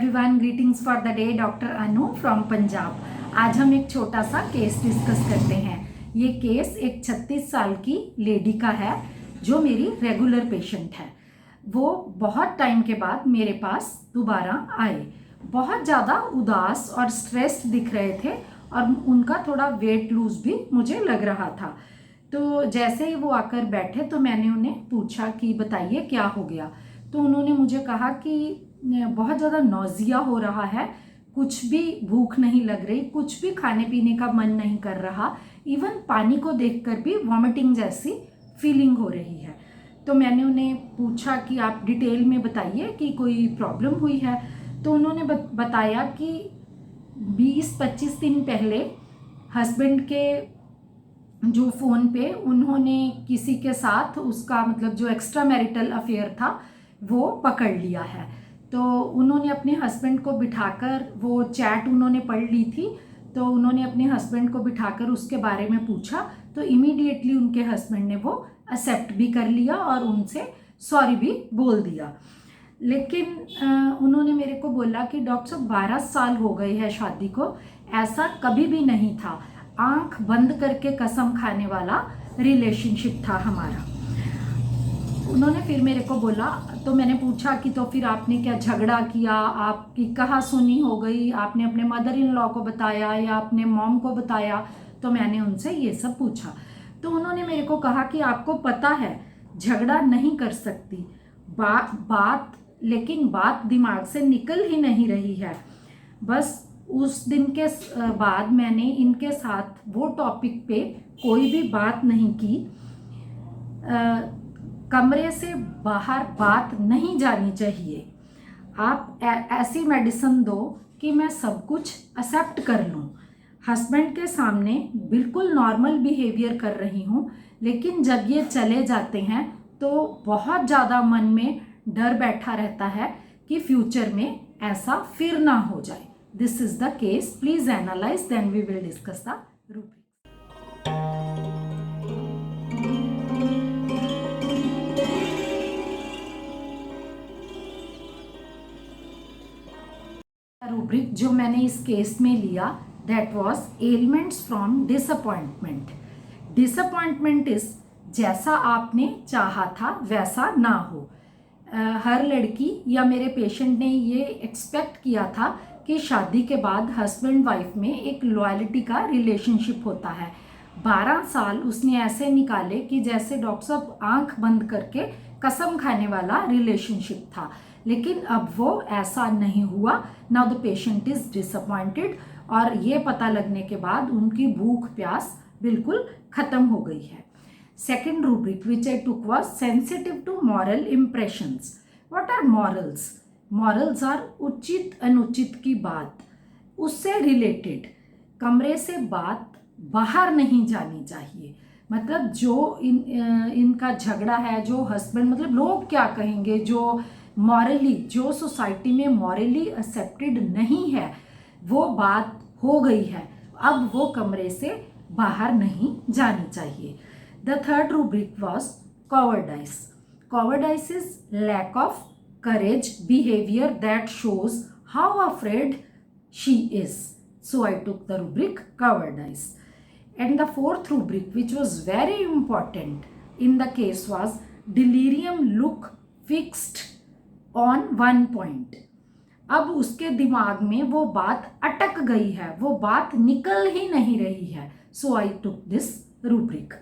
Everyone, greetings for the day. Doctor Anu from Punjab. आज हम एक छोटा सा केस डिस्कस करते हैं। ये केस एक 36 साल की लेडी का है जो मेरी रेगुलर पेशेंट है। वो बहुत टाइम के बाद मेरे पास दोबारा आए। बहुत ज़्यादा उदास और स्ट्रेस्ड दिख रहे थे और उनका थोड़ा वेट लूज भी मुझे लग रहा था। तो जैसे ही वो आकर बैठे तो मैंने उन्हें पूछा कि बताइए क्या हो गया। तो उन्होंने मुझे कहा कि बहुत ज़्यादा नौजिया हो रहा है, कुछ भी भूख नहीं लग रही, कुछ भी खाने पीने का मन नहीं कर रहा, इवन पानी को देखकर भी वॉमिटिंग जैसी फीलिंग हो रही है। तो मैंने उन्हें पूछा कि आप डिटेल में बताइए कि कोई प्रॉब्लम हुई है। तो उन्होंने बताया कि 20-25 दिन पहले हस्बैंड के जो फ़ोन पे उन्होंने किसी के साथ उसका मतलब जो एक्स्ट्रा मैरिटल अफेयर था वो पकड़ लिया है। तो उन्होंने अपने हस्बैंड को बिठाकर, वो चैट उन्होंने पढ़ ली थी, तो उन्होंने अपने हस्बैंड को बिठाकर उसके बारे में पूछा। तो इमीडिएटली उनके हस्बैंड ने वो एक्सेप्ट भी कर लिया और उनसे सॉरी भी बोल दिया। लेकिन उन्होंने मेरे को बोला कि डॉक्टर साहब 12 साल हो गए हैं शादी को, ऐसा कभी भी नहीं था, आंख बंद करके कसम खाने वाला रिलेशनशिप था हमारा। उन्होंने फिर मेरे को बोला, तो मैंने पूछा कि तो फिर आपने क्या झगड़ा किया, आपकी कहाँ सुनी हो गई, आपने अपने मदर इन लॉ को बताया या अपने मॉम को बताया। तो मैंने उनसे ये सब पूछा। तो उन्होंने मेरे को कहा कि आपको पता है झगड़ा नहीं कर सकती, लेकिन बात दिमाग से निकल ही नहीं रही है। बस उस दिन के बाद मैंने इनके साथ वो टॉपिक पे कोई भी बात नहीं की। कमरे से बाहर बात नहीं जानी चाहिए। आप ऐसी मेडिसिन दो कि मैं सब कुछ एक्सेप्ट कर लूँ। हस्बैंड के सामने बिल्कुल नॉर्मल बिहेवियर कर रही हूँ, लेकिन जब ये चले जाते हैं तो बहुत ज़्यादा मन में डर बैठा रहता है कि फ्यूचर में ऐसा फिर ना हो जाए। This is the case, please analyse, then we will discuss the rubric. Rubric जो मैंने इस केस में लिया, that was elements from disappointment. Disappointment is जैसा आपने चाहा था वैसा ना हो। हर लड़की या मेरे पेशेंट ने ये एक्सपेक्ट किया था कि शादी के बाद हस्बैंड वाइफ में एक लॉयल्टी का रिलेशनशिप होता है। 12 साल उसने ऐसे निकाले कि जैसे डॉक्टर साहब आंख बंद करके कसम खाने वाला रिलेशनशिप था, लेकिन अब वो ऐसा नहीं हुआ। Now the patient is disappointed और ये पता लगने के बाद उनकी भूख प्यास बिल्कुल खत्म हो गई है। Second rubric which I took was sensitive to moral impressions. What are morals? Morals are उचित अनुचित की बात, उससे रिलेटेड। कमरे से बात बाहर नहीं जानी चाहिए। मतलब जो इनका झगड़ा है, जो हस्बैंड मतलब लोग क्या कहेंगे, जो मॉरली, जो सोसाइटी में मॉरली एक्सेप्टेड नहीं है, वो बात हो गई है, अब वो कमरे से बाहर नहीं जानी चाहिए। The third rubric was cowardice. Cowardice is lack of courage, behavior that shows how afraid she is. So I took the rubric cowardice. And the fourth rubric, which was very important in the case, was delirium look fixed on one point. अब उसके दिमाग में वो बात अटक गई है, वो बात निकल ही नहीं रही है। So I took this rubric.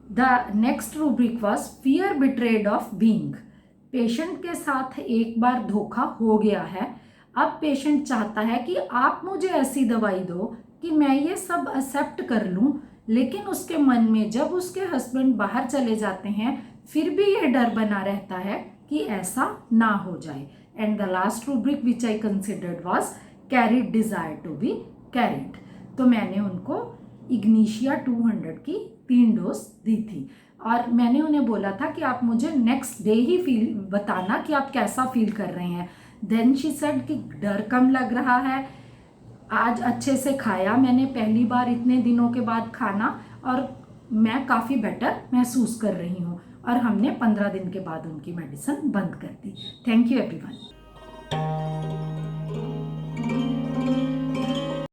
The next rubric was fear betrayed of being. Patient के साथ एक बार धोखा हो गया है, अब पेशेंट चाहता है कि आप मुझे ऐसी दवाई दो कि मैं ये सब एक्सेप्ट कर लूँ, लेकिन उसके मन में जब उसके हस्बैंड बाहर चले जाते हैं फिर भी ये डर बना रहता है कि ऐसा ना हो जाए। And the last rubric which I considered was carried desire to be carried. तो मैंने उनको इग्निशिया 200 की 3 डोज दी थी और मैंने उन्हें बोला था कि आप मुझे नेक्स्ट डे ही फील बताना कि आप कैसा फील कर रहे हैं। देन शी सेड कि डर कम लग रहा है, आज अच्छे से खाया मैंने पहली बार इतने दिनों के बाद खाना और मैं काफ़ी बेटर महसूस कर रही हूँ। और हमने 15 दिन के बाद उनकी मेडिसिन बंद कर दी। Thank you everyone.